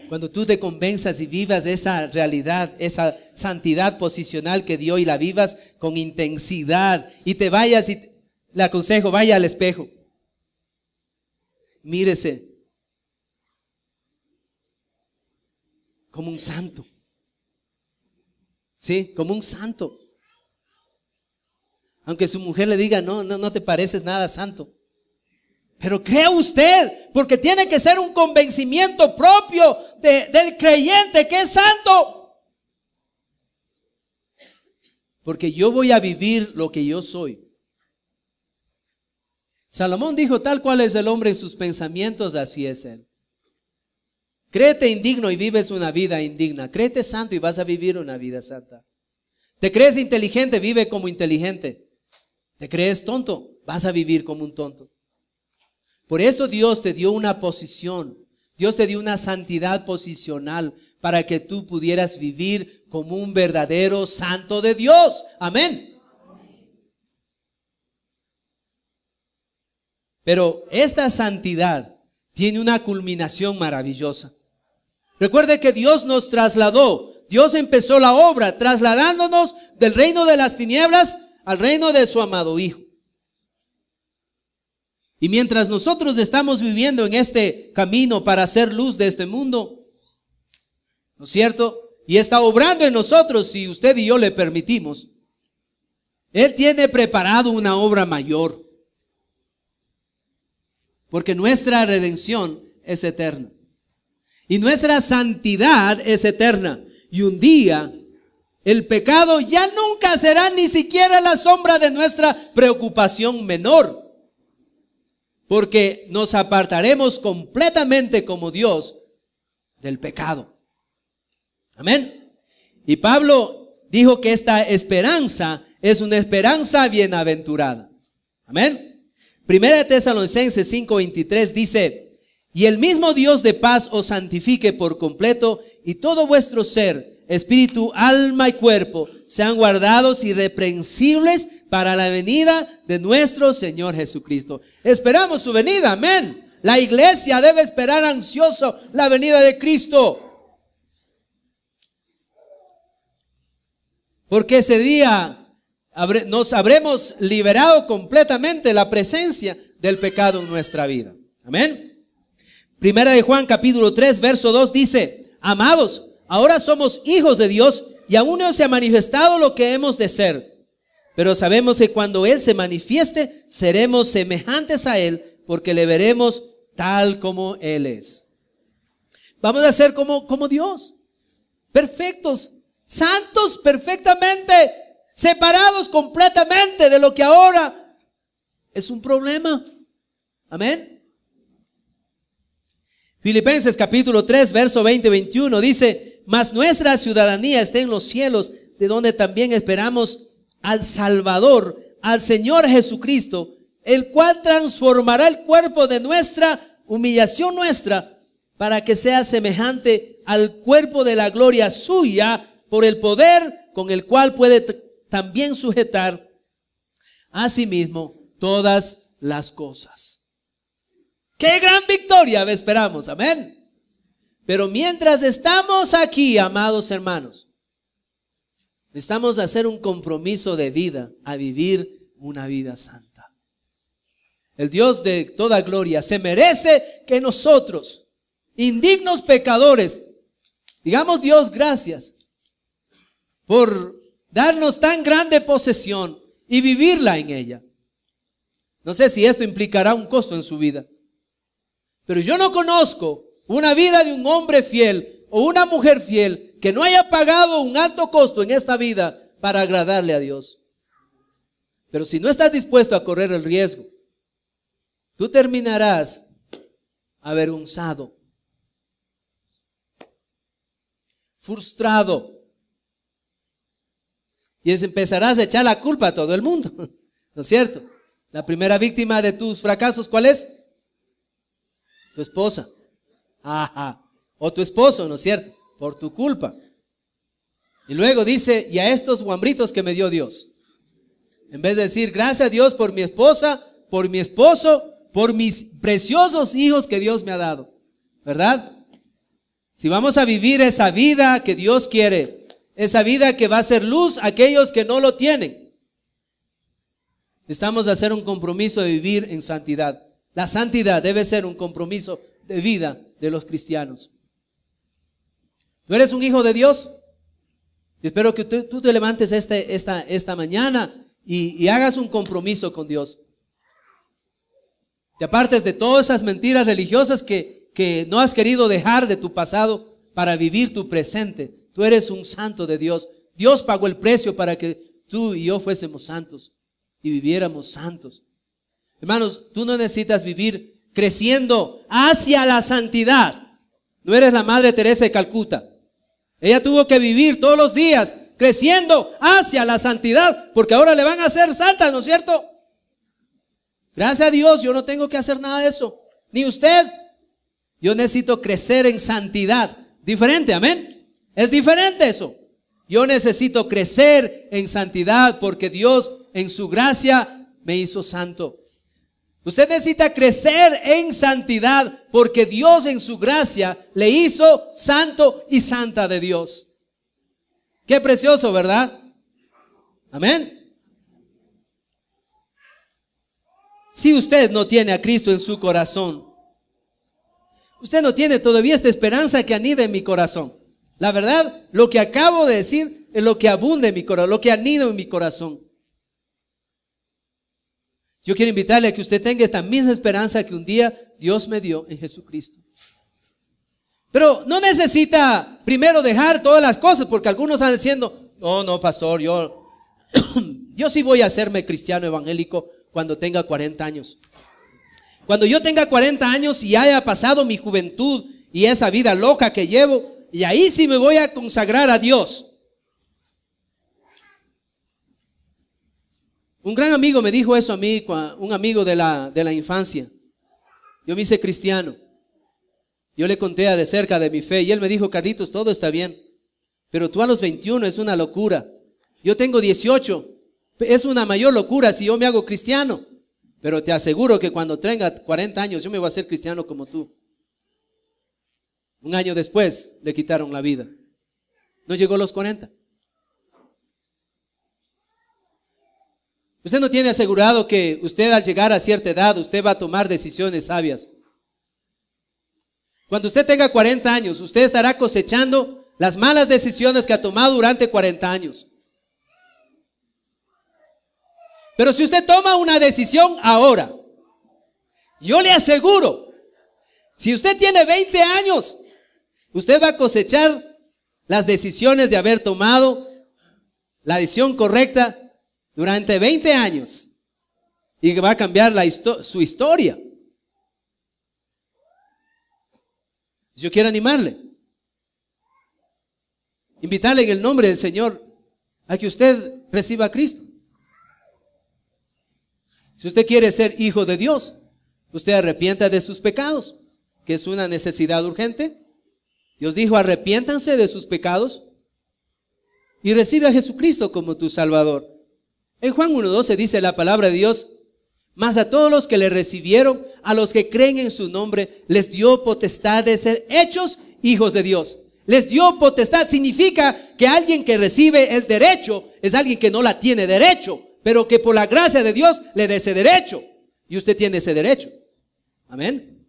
Cuando tú te convenzas y vivas esa realidad, esa santidad posicional que dio y la vivas con intensidad y te vayas, y le aconsejo, vaya al espejo. Mírese como un santo. Sí, como un santo. Aunque su mujer le diga: no te pareces nada santo. Pero crea usted, porque tiene que ser un convencimiento propio del creyente que es santo. Porque yo voy a vivir lo que yo soy. Salomón dijo: tal cual es el hombre en sus pensamientos, así es él. Créete indigno y vives una vida indigna. Créete santo y vas a vivir una vida santa. Te crees inteligente, vive como inteligente. Te crees tonto, vas a vivir como un tonto. Por eso Dios te dio una posición, Dios te dio una santidad posicional para que tú pudieras vivir como un verdadero santo de Dios. Amén. Pero esta santidad tiene una culminación maravillosa. Recuerde que Dios nos trasladó, Dios empezó la obra trasladándonos del reino de las tinieblas al reino de su amado Hijo. Y mientras nosotros estamos viviendo en este camino para hacer luz de este mundo, ¿no es cierto? Y está obrando en nosotros, si usted y yo le permitimos, Él tiene preparado una obra mayor. Porque nuestra redención es eterna. Y nuestra santidad es eterna. Y un día el pecado ya nunca será ni siquiera la sombra de nuestra preocupación menor. Porque nos apartaremos completamente como Dios del pecado. Amén. Y Pablo dijo que esta esperanza es una esperanza bienaventurada. Amén. Primera de Tesalonicenses 5:23 dice: y el mismo Dios de paz os santifique por completo, y todo vuestro ser, espíritu, alma y cuerpo sean guardados irreprensibles para la venida de nuestro Señor Jesucristo. Esperamos su venida, amén. La iglesia debe esperar ansioso la venida de Cristo. Porque ese día nos habremos liberado completamente la presencia del pecado en nuestra vida. Amén. Primera de Juan capítulo 3 verso 2 dice: amados, ahora somos hijos de Dios y aún no se ha manifestado lo que hemos de ser. Pero sabemos que cuando Él se manifieste, seremos semejantes a Él, porque le veremos tal como Él es. Vamos a ser como Dios. Perfectos, santos perfectamente, separados completamente de lo que ahora es un problema. Amén. Filipenses capítulo 3, verso 20-21 dice: mas nuestra ciudadanía está en los cielos, de donde también esperamos al Salvador, al Señor Jesucristo, el cual transformará el cuerpo de nuestra humillación nuestra, para que sea semejante al cuerpo de la gloria suya, por el poder con el cual puede también sujetar a sí mismo todas las cosas. ¡Qué gran victoria esperamos! Amén. Pero mientras estamos aquí, amados hermanos, necesitamos hacer un compromiso de vida, a vivir una vida santa. El Dios de toda gloria se merece que nosotros, indignos pecadores, digamos: Dios, gracias por darnos tan grande posesión y vivirla en ella. No sé si esto implicará un costo en su vida, pero yo no conozco una vida de un hombre fiel o una mujer fiel que no haya pagado un alto costo en esta vida para agradarle a Dios. Pero si no estás dispuesto a correr el riesgo, tú terminarás avergonzado, frustrado, y empezarás a echar la culpa a todo el mundo, ¿no es cierto? La primera víctima de tus fracasos, ¿cuál es? Tu esposa. Ajá. O tu esposo, ¿no es cierto? Por tu culpa. Y luego dice: y a estos guambritos que me dio Dios. En vez de decir: gracias a Dios por mi esposa, por mi esposo, por mis preciosos hijos que Dios me ha dado. ¿Verdad? Si vamos a vivir esa vida que Dios quiere, esa vida que va a ser luz a aquellos que no lo tienen, necesitamos hacer un compromiso de vivir en santidad. La santidad debe ser un compromiso de vida de los cristianos. ¿Tú eres un hijo de Dios? Yo espero que tú te levantes esta mañana y hagas un compromiso con Dios. Te apartes de todas esas mentiras religiosas que no has querido dejar de tu pasado para vivir tu presente. Tú eres un santo de Dios. Dios pagó el precio para que tú y yo fuésemos santos y viviéramos santos. Hermanos, tú no necesitas vivir creciendo hacia la santidad. No eres la Madre Teresa de Calcuta. Ella tuvo que vivir todos los días creciendo hacia la santidad, porque ahora le van a hacer santa, ¿no es cierto? Gracias a Dios, yo no tengo que hacer nada de eso. Ni usted. Yo necesito crecer en santidad. Diferente, amén. Es diferente eso. Yo necesito crecer en santidad porque Dios en su gracia me hizo santo. Usted necesita crecer en santidad porque Dios en su gracia le hizo santo y santa de Dios. Qué precioso, ¿verdad? Amén. Si usted no tiene a Cristo en su corazón, usted no tiene todavía esta esperanza que anida en mi corazón. La verdad, lo que acabo de decir es lo que abunda en mi corazón, lo que anida en mi corazón. Yo quiero invitarle a que usted tenga esta misma esperanza que un día Dios me dio en Jesucristo. Pero no necesita primero dejar todas las cosas, porque algunos están diciendo: no, pastor, yo sí voy a hacerme cristiano evangélico cuando tenga 40 años. Cuando yo tenga 40 años y haya pasado mi juventud y esa vida loca que llevo, y ahí sí me voy a consagrar a Dios. Un gran amigo me dijo eso a mí, un amigo de la infancia. Yo me hice cristiano. Yo le conté de cerca de mi fe y él me dijo: Carlitos, todo está bien, pero tú a los 21 es una locura. Yo tengo 18, es una mayor locura si yo me hago cristiano. Pero te aseguro que cuando tenga 40 años yo me voy a hacer cristiano como tú. Un año después le quitaron la vida. No llegó a los 40. Usted no tiene asegurado que usted al llegar a cierta edad usted va a tomar decisiones sabias. Cuando usted tenga 40 años, usted estará cosechando las malas decisiones que ha tomado durante 40 años. Pero si usted toma una decisión ahora, yo le aseguro, si usted tiene 20 años, usted va a cosechar las decisiones de haber tomado la decisión correcta durante 20 años y va a cambiar su historia. Yo quiero animarle, invitarle en el nombre del Señor a que usted reciba a Cristo. Si usted quiere ser hijo de Dios, usted arrepienta de sus pecados, que es una necesidad urgente. Dios dijo, arrepiéntanse de sus pecados y recibe a Jesucristo como tu Salvador. En Juan 1:12 dice la palabra de Dios, mas a todos los que le recibieron, a los que creen en su nombre, les dio potestad de ser hechos hijos de Dios. Les dio potestad, significa que alguien que recibe el derecho es alguien que no la tiene derecho, pero que por la gracia de Dios le dé ese derecho. Y usted tiene ese derecho. Amén.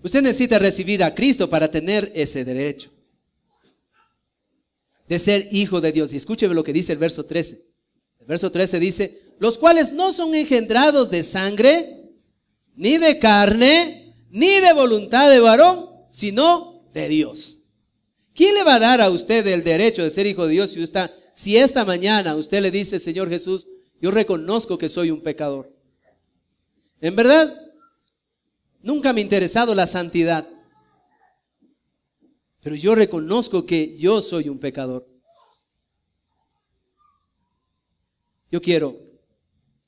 Usted necesita recibir a Cristo para tener ese derecho de ser hijo de Dios. Y escúcheme lo que dice el verso 13. El verso 13 dice, los cuales no son engendrados de sangre, ni de carne, ni de voluntad de varón, sino de Dios. ¿Quién le va a dar a usted el derecho de ser hijo de Dios si esta mañana usted le dice, Señor Jesús, yo reconozco que soy un pecador? En verdad, nunca me ha interesado la santidad, pero yo reconozco que yo soy un pecador. Yo quiero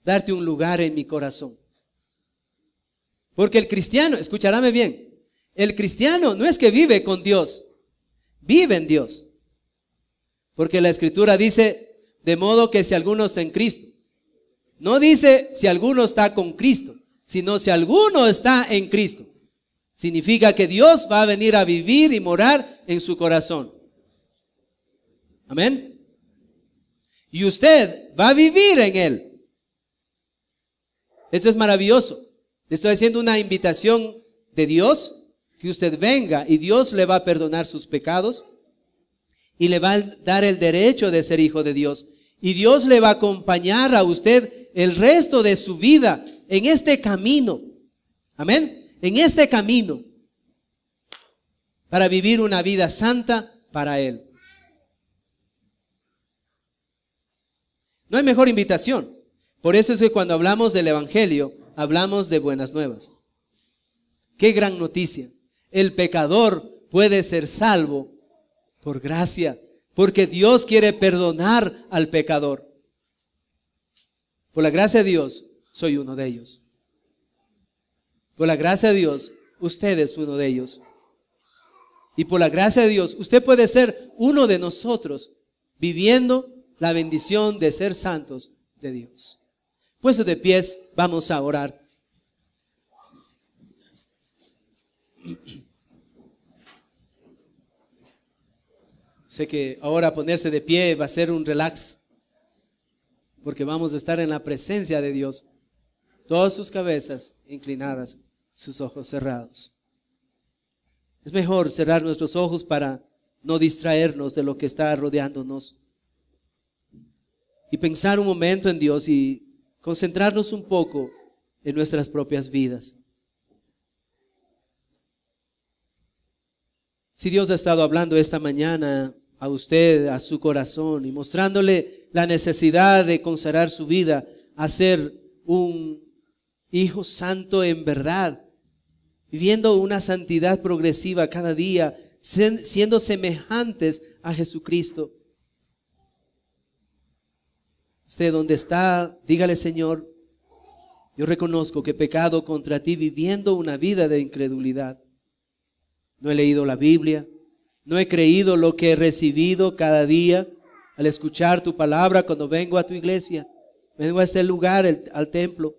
darte un lugar en mi corazón. Porque el cristiano, escucharáme bien, el cristiano no es que vive con Dios, vive en Dios. Porque la Escritura dice, de modo que si alguno está en Cristo, no dice si alguno está con Cristo, sino si alguno está en Cristo. Significa que Dios va a venir a vivir y morar en su corazón. Amén. Y usted va a vivir en Él. Esto es maravilloso. Le estoy haciendo una invitación de Dios, que usted venga y Dios le va a perdonar sus pecados y le va a dar el derecho de ser hijo de Dios. Y Dios le va a acompañar a usted el resto de su vida en este camino. Amén. En este camino para vivir una vida santa para Él. No hay mejor invitación. Por eso es que cuando hablamos del Evangelio, hablamos de buenas nuevas. Qué gran noticia. El pecador puede ser salvo por gracia, porque Dios quiere perdonar al pecador. Por la gracia de Dios, soy uno de ellos. Por la gracia de Dios, usted es uno de ellos. Y por la gracia de Dios, usted puede ser uno de nosotros, viviendo la bendición de ser santos de Dios. Puestos de pies, vamos a orar. Sé que ahora ponerse de pie va a ser un relax, porque vamos a estar en la presencia de Dios. Todas sus cabezas inclinadas, sus ojos cerrados. Es mejor cerrar nuestros ojos para no distraernos de lo que está rodeándonos. Y pensar un momento en Dios y concentrarnos un poco en nuestras propias vidas. Si Dios ha estado hablando esta mañana a usted, a su corazón, y mostrándole la necesidad de consagrar su vida a ser un hijo santo en verdad, viviendo una santidad progresiva cada día, siendo semejantes a Jesucristo. Usted donde está, dígale: Señor, yo reconozco que he pecado contra ti viviendo una vida de incredulidad. No he leído la Biblia, no he creído lo que he recibido cada día al escuchar tu palabra cuando vengo a tu iglesia, vengo a este lugar, al templo.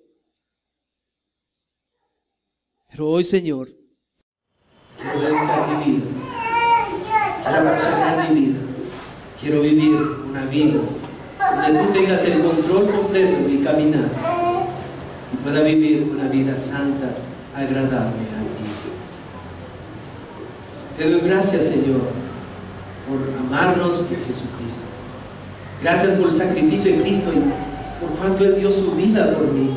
Pero hoy, Señor, quiero dedicar mi vida, quiero consagrar mi vida, quiero vivir una vida donde tú tengas el control completo de mi caminar y pueda vivir una vida santa, agradable a ti. Te doy gracias, Señor, por amarnos en Jesucristo. Gracias por el sacrificio de Cristo y por cuánto Él dio su vida por mí.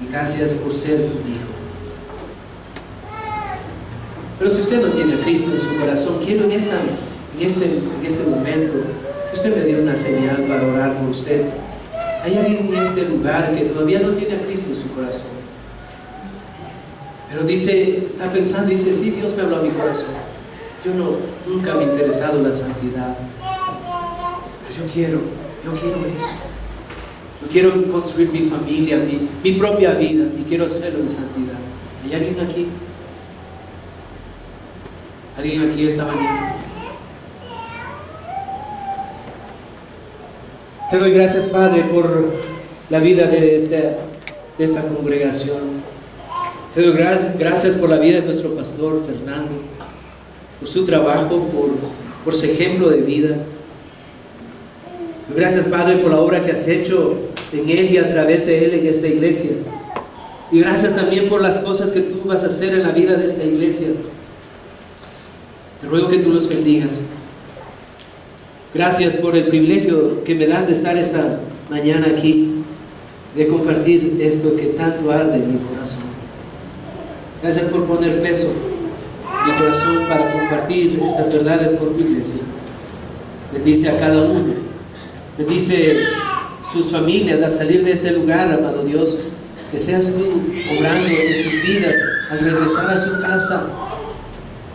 Y gracias por ser tu Hijo. Pero si usted no tiene a Cristo en su corazón, quiero en este momento que usted me dé una señal para orar por usted. ¿Hay alguien en este lugar que todavía no tiene a Cristo en su corazón? Pero dice, está pensando, dice, sí, Dios me habló a mi corazón. Yo nunca me he interesado en la santidad. Pero yo quiero eso. Yo quiero construir mi familia, mi propia vida, y quiero hacerlo en santidad. ¿Hay alguien aquí? ¿Alguien aquí esta mañana? Te doy gracias, Padre, por la vida de esta congregación. Te doy gracias por la vida de nuestro pastor Fernando, por su trabajo, por su ejemplo de vida. Gracias, Padre, por la obra que has hecho en él y a través de él en esta iglesia. Y gracias también por las cosas que tú vas a hacer en la vida de esta iglesia. Te ruego que tú los bendigas. Gracias por el privilegio que me das de estar esta mañana aquí, de compartir esto que tanto arde en mi corazón. Gracias por poner peso en mi corazón para compartir estas verdades con tu iglesia. Bendice a cada uno. Bendice sus familias al salir de este lugar, amado Dios. Que seas tú obrando en sus vidas al regresar a su casa.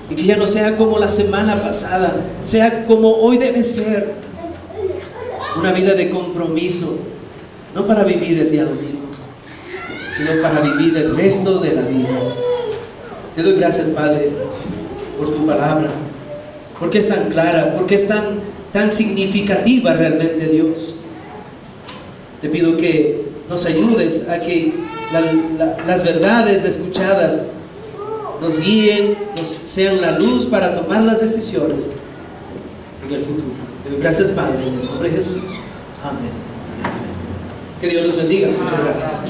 Y que ya no sea como la semana pasada, sea como hoy debe ser. Una vida de compromiso, no para vivir el día domingo, sino para vivir el resto de la vida. Te doy gracias, Padre, por tu palabra, porque es tan clara, porque es tan significativa realmente, Dios. Te pido que nos ayudes a que las verdades escuchadas nos guíen, nos sean la luz para tomar las decisiones en el futuro. Te doy gracias, Padre, en el nombre de Jesús. Amén. Que Dios los bendiga. Muchas gracias.